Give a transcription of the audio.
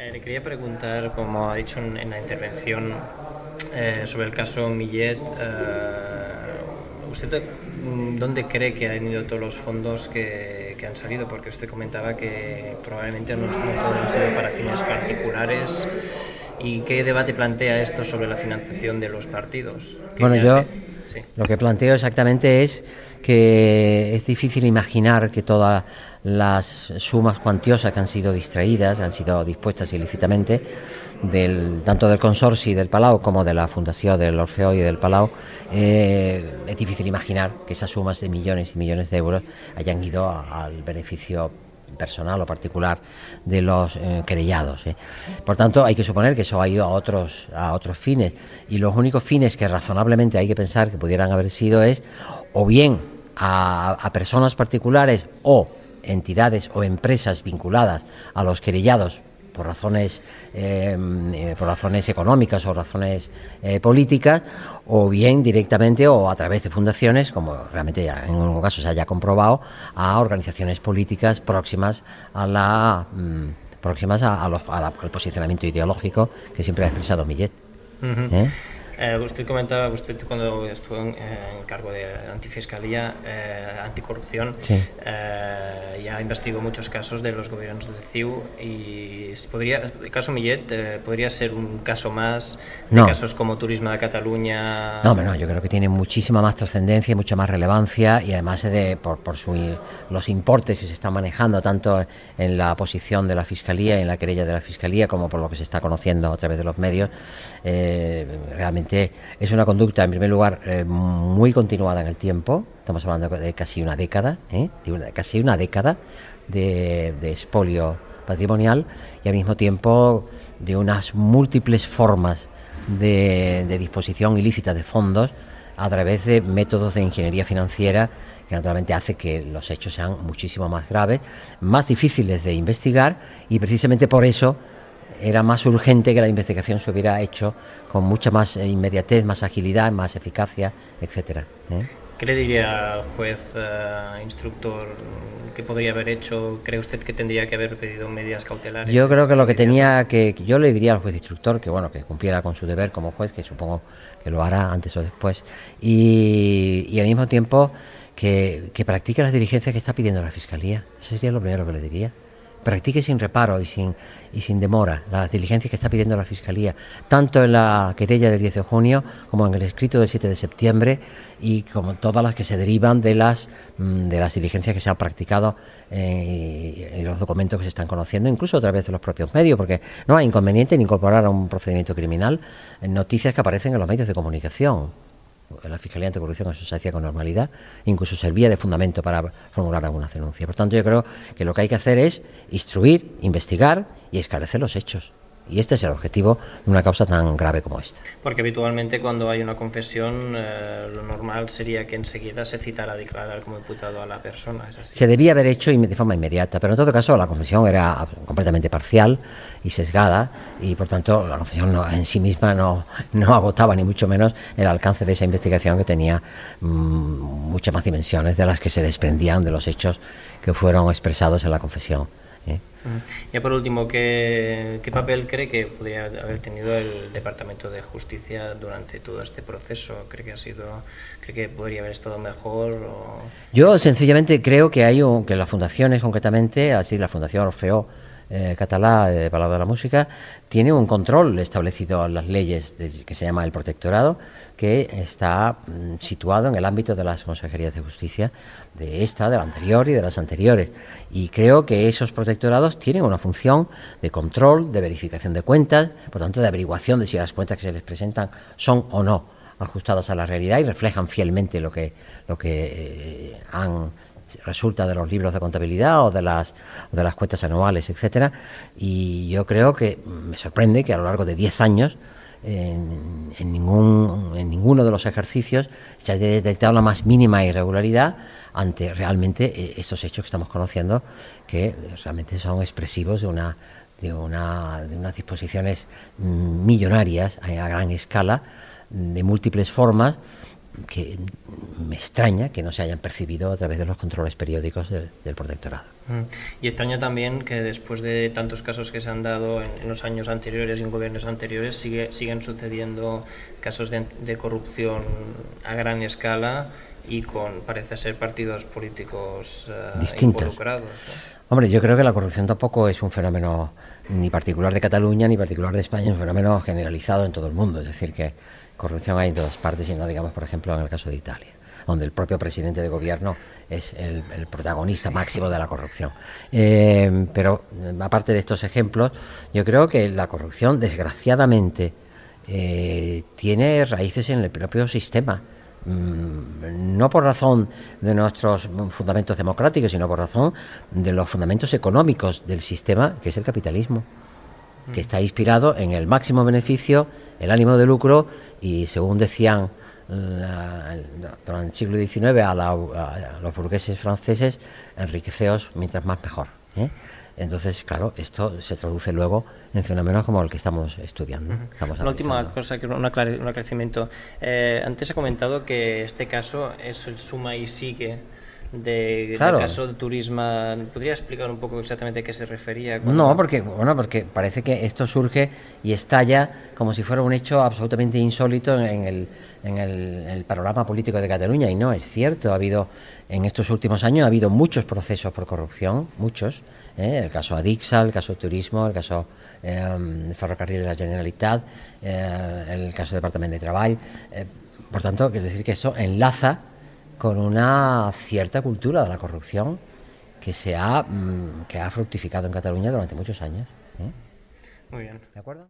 Le quería preguntar, como ha dicho en la intervención, sobre el caso Millet. ¿Usted dónde cree que han ido todos los fondos que han salido? Porque usted comentaba que probablemente no todos han sido para fines particulares. ¿Y qué debate plantea esto sobre la financiación de los partidos? Bueno, yo lo que planteo exactamente es que es difícil imaginar que todas las sumas cuantiosas que han sido distraídas, han sido dispuestas ilícitamente, tanto del consorcio del Palau como de la Fundación del Orfeo y del Palau, es difícil imaginar que esas sumas de millones y millones de euros hayan ido al beneficio personal o particular de los querellados. Por tanto, hay que suponer que eso ha ido a otros fines, y los únicos fines que razonablemente hay que pensar que pudieran haber sido es o bien a personas particulares o entidades o empresas vinculadas a los querellados por razones económicas o razones políticas, o bien directamente o a través de fundaciones, como realmente ya en algún caso se haya comprobado, a organizaciones políticas próximas al posicionamiento ideológico que siempre ha expresado Millet. Usted comentaba, cuando estuvo en cargo de antifiscalía, anticorrupción, sí. Ya investigó muchos casos de los gobiernos del CIU, y el caso Millet podría ser un caso más de casos como Turismo de Cataluña. No, yo creo que tiene muchísima más trascendencia y mucha más relevancia, y además por los importes que se están manejando tanto en la posición de la Fiscalía y en la querella de la Fiscalía, como por lo que se está conociendo a través de los medios. Realmente es una conducta, en primer lugar, muy continuada en el tiempo. Estamos hablando de casi una década, de expolio patrimonial, y al mismo tiempo de unas múltiples formas de disposición ilícita de fondos a través de métodos de ingeniería financiera, que naturalmente hace que los hechos sean muchísimo más graves, más difíciles de investigar, y precisamente por eso era más urgente que la investigación se hubiera hecho con mucha más inmediatez, más agilidad, más eficacia, etcétera. ¿Qué le diría al juez instructor que podría haber hecho? ¿Cree usted que tendría que haber pedido medidas cautelares? Yo creo que lo que yo le diría al juez instructor que cumpliera con su deber como juez, que supongo que lo hará antes o después, y al mismo tiempo que practique las diligencias que está pidiendo la Fiscalía. Eso sería lo primero que le diría. Practique sin reparo y sin demora las diligencias que está pidiendo la Fiscalía, tanto en la querella del 10 de junio como en el escrito del 7 de septiembre, y como todas las que se derivan de las diligencias que se han practicado y los documentos que se están conociendo, incluso a través de los propios medios, porque no hay inconveniente en incorporar a un procedimiento criminal en noticias que aparecen en los medios de comunicación. La Fiscalía Anticorrupción eso se hacía con normalidad, incluso servía de fundamento para formular algunas denuncias. Por tanto, yo creo que lo que hay que hacer es instruir, investigar y esclarecer los hechos. Y este es el objetivo de una causa tan grave como esta. Porque habitualmente cuando hay una confesión, lo normal sería que enseguida se citara a declarar como imputado a la persona. ¿Es así? Se debía haber hecho de forma inmediata, pero en todo caso la confesión era completamente parcial y sesgada, y por tanto la confesión en sí misma no agotaba ni mucho menos el alcance de esa investigación, que tenía muchas más dimensiones de las que se desprendían de los hechos que fueron expresados en la confesión. Ya por último, ¿qué papel cree que podría haber tenido el Departamento de Justicia durante todo este proceso? ¿Cree que podría haber estado mejor? Yo sencillamente creo que que las fundaciones, concretamente, así la Fundación Orfeo Català de Palau de la Música, tiene un control establecido en las leyes que se llama el protectorado, que está situado en el ámbito de las consejerías de justicia, de la anterior y de las anteriores, y creo que esos protectorados tienen una función de control, de verificación de cuentas, por tanto de averiguación de si las cuentas que se les presentan son o no ajustadas a la realidad y reflejan fielmente lo que resulta de los libros de contabilidad o de las cuentas anuales, etcétera. Y yo creo que me sorprende que a lo largo de 10 años en ninguno de los ejercicios se haya detectado la más mínima irregularidad ante realmente estos hechos que estamos conociendo, que realmente son expresivos de unas disposiciones millonarias a gran escala, de múltiples formas, que me extraña que no se hayan percibido a través de los controles periódicos del protectorado. Y extraña también que después de tantos casos que se han dado en los años anteriores y en gobiernos anteriores siguen sucediendo casos de corrupción a gran escala y con, parece ser, partidos políticos distintos involucrados, ¿no? Hombre, yo creo que la corrupción tampoco es un fenómeno ni particular de Cataluña ni particular de España, es un fenómeno generalizado en todo el mundo. Es decir, que corrupción hay en todas partes y no digamos, por ejemplo, en el caso de Italia, donde el propio presidente de gobierno es el protagonista máximo de la corrupción. Pero aparte de estos ejemplos, yo creo que la corrupción, desgraciadamente, tiene raíces en el propio sistema. No por razón de nuestros fundamentos democráticos, sino por razón de los fundamentos económicos del sistema, que es el capitalismo, que está inspirado en el máximo beneficio, el ánimo de lucro y, según decían durante el siglo XIX a los burgueses franceses, enriqueceos mientras más mejor, ¿eh? Entonces, claro, esto se traduce luego en fenómenos como el que estamos estudiando. Una última cosa, un aclaramiento. Antes he comentado que este caso es el suma y sigue del caso de Turismo. ¿Podría explicar un poco exactamente a qué se refería? No, porque parece que esto surge y estalla como si fuera un hecho absolutamente insólito en el panorama político de Cataluña, y no es cierto. En estos últimos años ha habido muchos procesos por corrupción, muchos, el caso Adixa, el caso Turismo, el caso Ferrocarril de la Generalitat, el caso Departament de Treball. Por tanto, quiero decir que eso enlaza con una cierta cultura de la corrupción que ha fructificado en Cataluña durante muchos años. Muy bien. ¿De acuerdo?